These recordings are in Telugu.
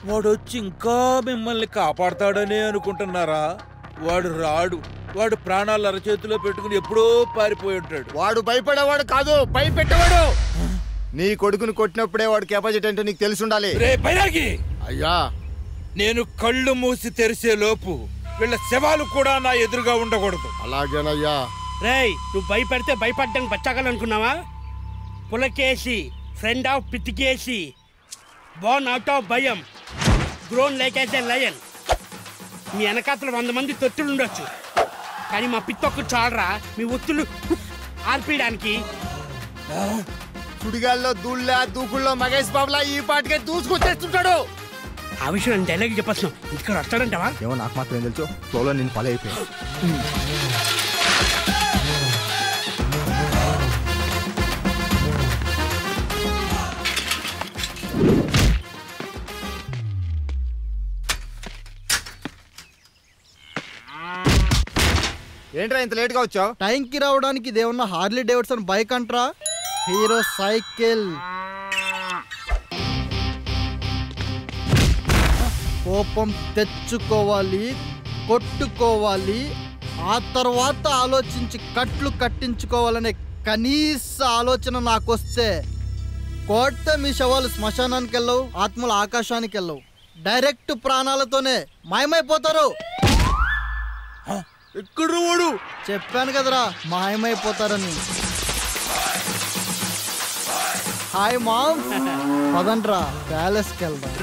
వాడొచ్చి ఇంకా మిమ్మల్ని కాపాడతాడనే అనుకుంటున్నారా? వాడు రాడు. వాడు ప్రాణాలు అరచేతిలో పెట్టుకుని ఎప్పుడో పారిపోయి ఉంటాడు. వాడు భయపడేవాడు కాదు, భయపెట్టేవాడు. నీ కొడుకుని కొట్టినప్పుడే వాడు కెపాసిటీ ఏంటో నీకు తెలిసి ఉండాలి. రే బైరాగి! అయ్యా, నేను కళ్ళు మూసి తెరిసే లోపు వీళ్ళ శవాలు కూడా నా ఎదురుగా ఉండకూడదు. అలాగేనయ్యా. రేయ్, నువ్వు భయపడితే భయపడ్డానికి బచ్చాకాలనుకున్నావా? Pulakesi, friend of Pithikesi, born out of భయం, grown like as a lion. మీ వెనకాతలు 100 మంది తొత్తులు ఉండొచ్చు, కానీ మా పిత్తొక్కు చాలరా మీ ఒత్తులు ఆర్పేయడానికి. సుడిగాల్లో దూళ్ళ దూకుల్లో మహేష్ బాబులా ఈ పాటికే దూసుకొచ్చేస్తుంటాడు. ఆ విషయం నేను డైలాగ్ చెప్పొచ్చు. ఇక్కడ వస్తాడంటావా? ఏమో నాకు మాత్రం తెలుసు. ఫ్లోలో నేను ఫాలో అయిపోయాను. ఏంట్రా ఇంత లేట్ గా వచ్చావు? టైంకి రావడానికి ఇదేమన్నా హార్లీ డేవిడ్సన్ బైక్ అంట్రా, హీరో సైకిల్. కోపం తెచ్చుకోవాలి, కొట్టుకోవాలి, ఆ తర్వాత ఆలోచించి కట్లు కట్టించుకోవాలనే కనీస ఆలోచన నాకొస్తే కోట్ట మీ శవాలు శ్మశానానికి వెళ్ళవు, ఆత్మలు ఆకాశానికి వెళ్ళవు, డైరెక్ట్ ప్రాణాలతోనే మాయమైపోతారు. ఎక్కడ వాడు? చెప్పాను కదరా మాయమైపోతారని. హాయ్ మామ్, పదండ్రా ప్యాలెస్కి వెళ్దాం.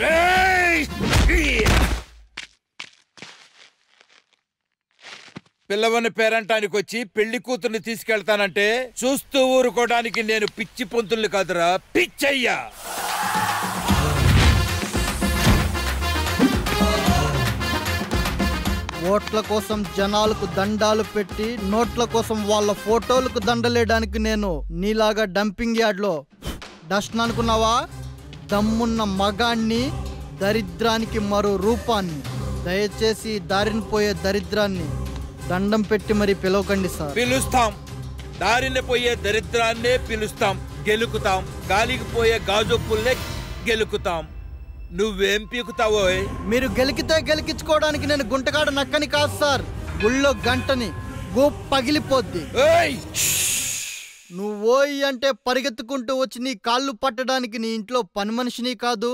పిల్లవని పేరంటానికి వచ్చి పెళ్లి కూతుర్ని తీసుకెళ్తానంటే చూస్తూ ఊరుకోవడానికి నేను పిచ్చి పొంతుల్ని కాదురా, పిచ్చయ్యా. ఓట్ల కోసం జనాలకు దండాలు పెట్టి నోట్ల కోసం వాళ్ళ ఫోటోలకు దండలేయడానికి నేను నీలాగా డంపింగ్ యార్డ్లో డస్ట్ అనుకున్నావా? దమ్మున్న మగాణ్ణి, దరిద్రానికి మరో రూపాన్ని. దయచేసి దారిని పోయే దరిద్రాన్ని దండం పెట్టి మరి పిలవకండి సార్. పిలుస్తాం, దారిని పోయే దరిద్రాన్నే పిలుస్తాం, గెలుకుతాం. గాలికి పోయే గాజొప్పుల్నే గెలుకుతాం. నువ్వేం పీకుతావో? మీరు గెలికితే గెలికించుకోవడానికి నేను గుంటకాడ నక్కని కాదు సార్, గుళ్ళో గంటని. గో పగిలిపోద్ది. నువ్వు ఓయి అంటే పరిగెత్తుకుంటూ వచ్చి నీ కాళ్ళు పట్టడానికి నీ ఇంట్లో పని మనిషిని కాదు,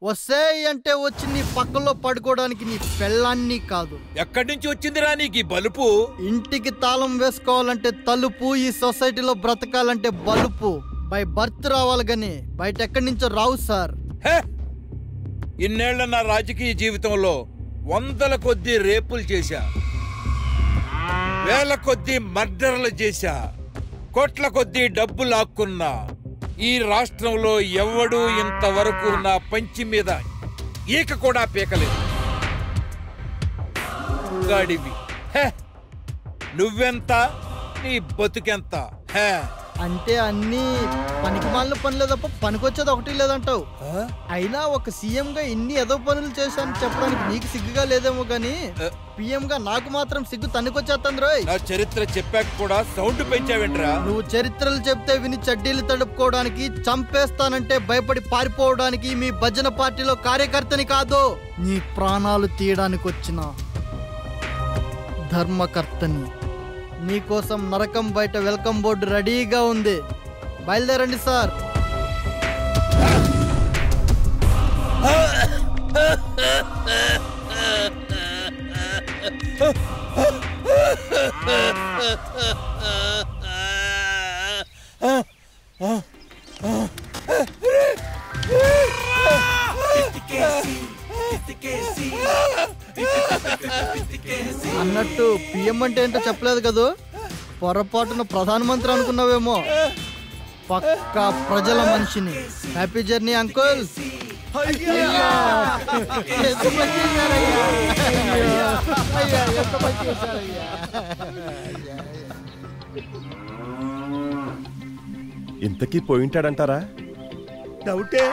వసేయ్ అంటే వచ్చి నీ పక్కలో పడుకోవడానికి నీ పెళ్ళాన్ని కాదు. ఎక్కడి నుంచి వచ్చిందిరా నీకు ఈ బలుపు? ఇంటికి తాళం వేసుకోవాలంటే తలుపు, ఈ సొసైటీలో బ్రతకాలంటే బలుపు. బై బర్త్ రావాలి గాని బయట ఎక్కడి నుంచో రావు సార్. ఇన్నేళ్ల నా రాజకీయ జీవితంలో 100ల కొద్దీ రేపులు చేశా, 1000 కొద్దీ మర్డర్లు చేశా, కోట్ల కొద్దీ డబ్బు లాక్కున్నా. ఈ రాష్ట్రంలో ఎవడూ ఇంతవరకు నా పంచి మీద ఈక కూడా పీకలేదు. గాడివి నువ్వెంత, నీ బతుకెంత? అంటే అన్ని పనికి మాలిన పనులే తప్ప పనికొచ్చేది ఒకటి లేదంటావు. అయినా ఒక సీఎం గా ఇన్ని ఏదో పనులు చేశాను చెప్పడానికి నీకు సిగ్గుగా లేదేమో గాని పిఎం గా నాకు మాత్రం సిగ్గు తన్నుకొచ్చేస్తాను రోయ్. నా చరిత్ర చెప్పాక కూడా సౌండ్ పెంచావేంట్రా? నువ్వు చరిత్రలు చెప్తే విని చడ్డీలు తడుపుకోవడానికి, చంపేస్తానంటే భయపడి పారిపోవడానికి మీ భజన పార్టీలో కార్యకర్తని కాదు, నీ ప్రాణాలు తీయడానికి వచ్చిన ధర్మకర్తని. మీకోసం నరకం బయట వెల్కమ్ బోర్డు రెడీగా ఉంది, బయలుదేరండి సార్. అన్నట్టు పిఎం అంటే ఏంటో చెప్పలేదు కదా, పొరపాటున ప్రధానమంత్రి అనుకున్నావేమో. పక్కా ప్రజల మనిషిని. Happy journey uncle. ఇంతకీ పోయింటాడంటారా? డౌటే.